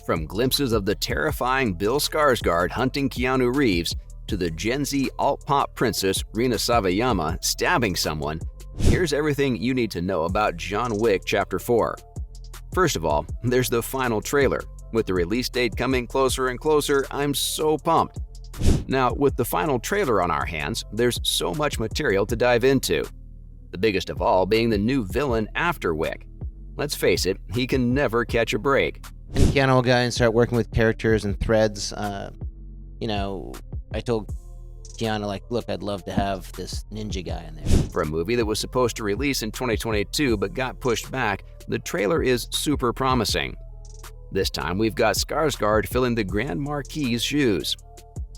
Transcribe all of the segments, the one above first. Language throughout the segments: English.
From glimpses of the terrifying Bill Skarsgård hunting Keanu Reeves to the Gen Z alt-pop princess Rina Sawayama stabbing someone, here's everything you need to know about John Wick Chapter 4. First of all, there's the final trailer. With the release date coming closer and closer, I'm so pumped. Now, with the final trailer on our hands, there's so much material to dive into. The biggest of all being the new villain after Wick. Let's face it, he can never catch a break. And Keanu will go and start working with characters and threads. I told Keanu, look, I'd love to have this ninja guy in there. For a movie that was supposed to release in 2022 but got pushed back, the trailer is super promising. This time we've got Skarsgård filling the Grand Marquis's shoes.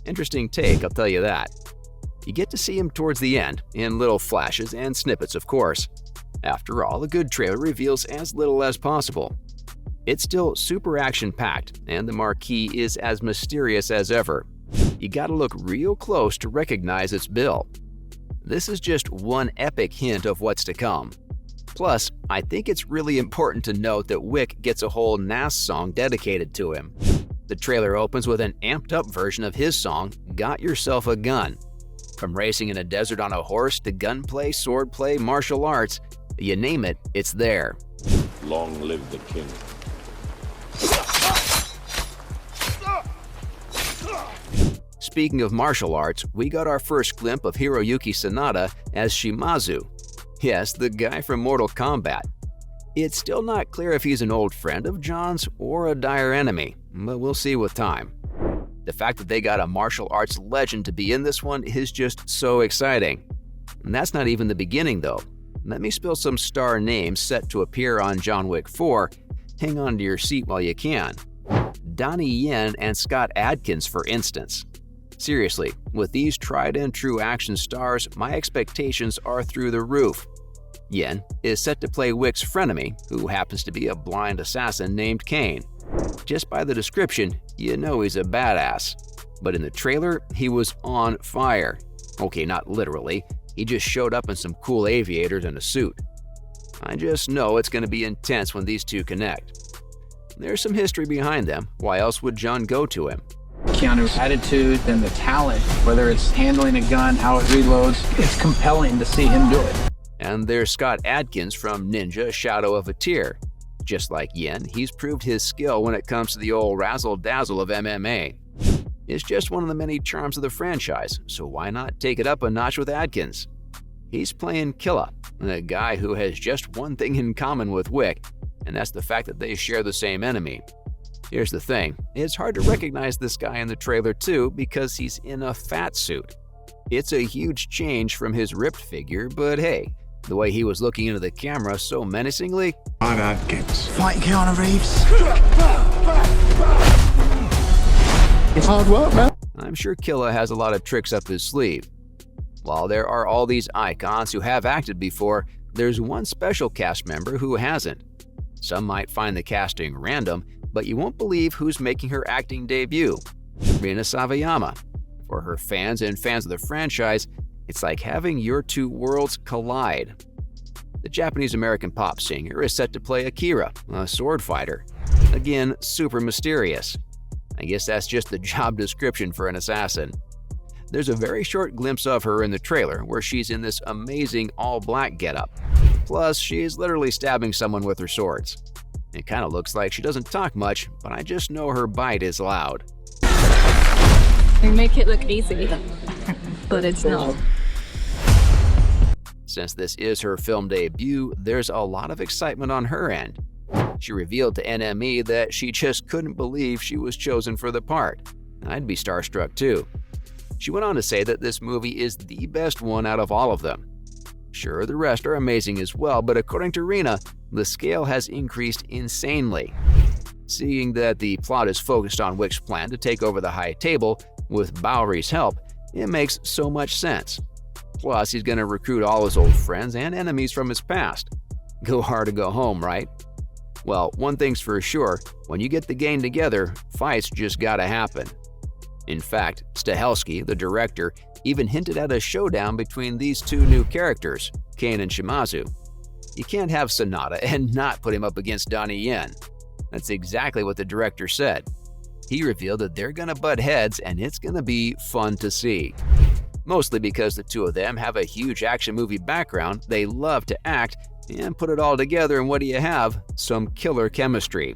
Interesting take, I'll tell you that. You get to see him towards the end, in little flashes and snippets of course. After all, a good trailer reveals as little as possible. It's still super action-packed, and the Marquis is as mysterious as ever. You gotta look real close to recognize it's Bill. This is just one epic hint of what's to come. Plus, I think it's really important to note that Wick gets a whole Nas song dedicated to him. The trailer opens with an amped-up version of his song, Got Yourself a Gun. From racing in a desert on a horse to gunplay, swordplay, martial arts, you name it, it's there. Long live the king. Speaking of martial arts, we got our first glimpse of Hiroyuki Sanada as Shimazu. Yes, the guy from Mortal Kombat. It's still not clear if he's an old friend of John's or a dire enemy, but we'll see with time. The fact that they got a martial arts legend to be in this one is just so exciting. And that's not even the beginning though. Let me spill some star names set to appear on John Wick 4. Hang on to your seat while you can. Donnie Yen and Scott Adkins, for instance. Seriously, with these tried and true action stars, my expectations are through the roof. Yen is set to play Wick's frenemy, who happens to be a blind assassin named Kane. Just by the description, you know he's a badass. But in the trailer, he was on fire. Okay, not literally. He just showed up in some cool aviators and a suit. I just know it's going to be intense when these two connect. There's some history behind them. Why else would John go to him? Keanu's attitude and the talent, whether it's handling a gun, how it reloads, it's compelling to see him do it. And there's Scott Adkins from Ninja Shadow of a Tear. Just like Yen, he's proved his skill when it comes to the old razzle-dazzle of MMA. It's just one of the many charms of the franchise, so why not take it up a notch with Adkins? He's playing Killa, a guy who has just one thing in common with Wick, and that's the fact that they share the same enemy. Here's the thing, it's hard to recognize this guy in the trailer too because he's in a fat suit. It's a huge change from his ripped figure, but hey, the way he was looking into the camera so menacingly. I'm Adkins. Fight Keanu Reeves. It's hard work, man. I'm sure Killa has a lot of tricks up his sleeve. While there are all these icons who have acted before, there's one special cast member who hasn't. Some might find the casting random, but you won't believe who's making her acting debut. Rina Sawayama. For her fans and fans of the franchise, it's like having your two worlds collide. The Japanese-American pop singer is set to play Akira, a sword fighter. Again, super mysterious. I guess that's just the job description for an assassin. There's a very short glimpse of her in the trailer where she's in this amazing all-black getup. Plus, she's literally stabbing someone with her swords. It kind of looks like she doesn't talk much, but I just know her bite is loud. We make it look easy, but it's not. Since this is her film debut, there's a lot of excitement on her end. She revealed to NME that she just couldn't believe she was chosen for the part. I'd be starstruck too. She went on to say that this movie is the best one out of all of them. Sure, the rest are amazing as well, but according to Rina, the scale has increased insanely. Seeing that the plot is focused on Wick's plan to take over the High Table with Bowery's help, it makes so much sense. Plus, he's going to recruit all his old friends and enemies from his past. Go hard or go home, right? Well, one thing's for sure, when you get the gang together, fights just gotta happen. In fact, Stahelski, the director, even hinted at a showdown between these two new characters, Kane and Shimazu. You can't have Sanada and not put him up against Donnie Yen. That's exactly what the director said. He revealed that they're gonna butt heads and it's gonna be fun to see. Mostly because the two of them have a huge action movie background, they love to act, and put it all together and what do you have? Some killer chemistry.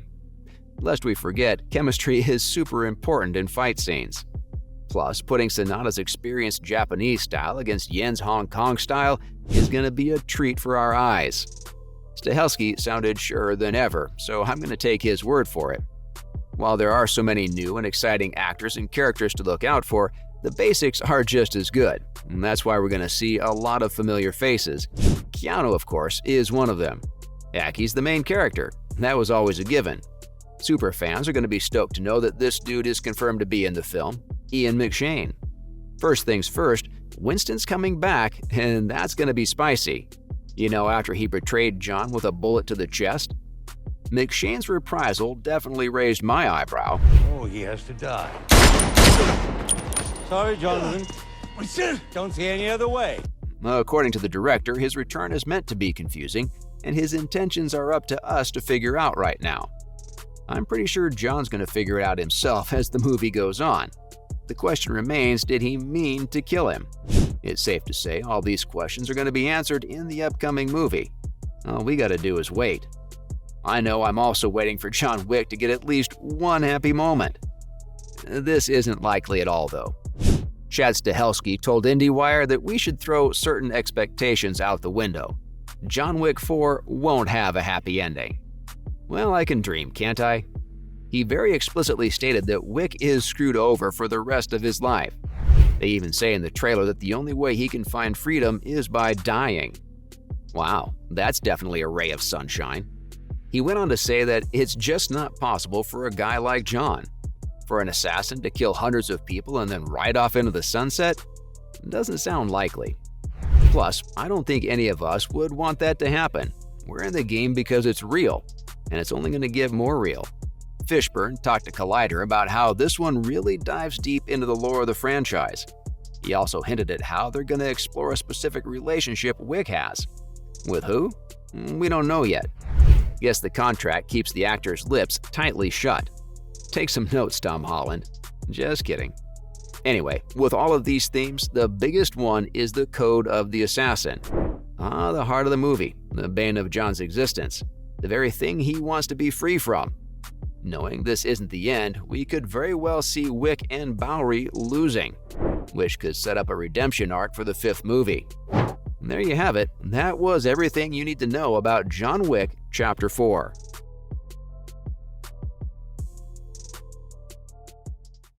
Lest we forget, chemistry is super important in fight scenes. Plus, putting Sanada's experienced Japanese style against Yen's Hong Kong style is gonna be a treat for our eyes. Stahelski sounded surer than ever, so I'm gonna take his word for it. While there are so many new and exciting actors and characters to look out for, the basics are just as good, and that's why we're gonna see a lot of familiar faces. Keanu, of course, is one of them. Aki's the main character, that was always a given. Super fans are gonna be stoked to know that this dude is confirmed to be in the film, Ian McShane. First things first, Winston's coming back, and that's gonna be spicy. You know, after he betrayed John with a bullet to the chest? McShane's reprisal definitely raised my eyebrow. Oh, he has to die. Sorry, Jonathan. Don't see any other way. According to the director, his return is meant to be confusing, and his intentions are up to us to figure out right now. I'm pretty sure John's gonna figure it out himself as the movie goes on. The question remains, did he mean to kill him? It's safe to say all these questions are gonna be answered in the upcoming movie. All we gotta do is wait. I know I'm also waiting for John Wick to get at least one happy moment. This isn't likely at all, though. Chad Stahelski told IndieWire that we should throw certain expectations out the window. John Wick 4 won't have a happy ending. Well, I can dream, can't I? He very explicitly stated that Wick is screwed over for the rest of his life. They even say in the trailer that the only way he can find freedom is by dying. Wow, that's definitely a ray of sunshine. He went on to say that it's just not possible for a guy like John. For an assassin to kill hundreds of people and then ride off into the sunset? Doesn't sound likely. Plus, I don't think any of us would want that to happen. We're in the game because it's real, and it's only going to get more real. Fishburne talked to Collider about how this one really dives deep into the lore of the franchise. He also hinted at how they're going to explore a specific relationship Wick has. With who? We don't know yet. Guess the contract keeps the actor's lips tightly shut. Take some notes, Tom Holland. Just kidding. Anyway, with all of these themes, the biggest one is the Code of the Assassin. The heart of the movie, the bane of John's existence, the very thing he wants to be free from. Knowing this isn't the end, we could very well see Wick and Bowery losing, which could set up a redemption arc for the 5th movie. And there you have it. That was everything you need to know about John Wick Chapter 4.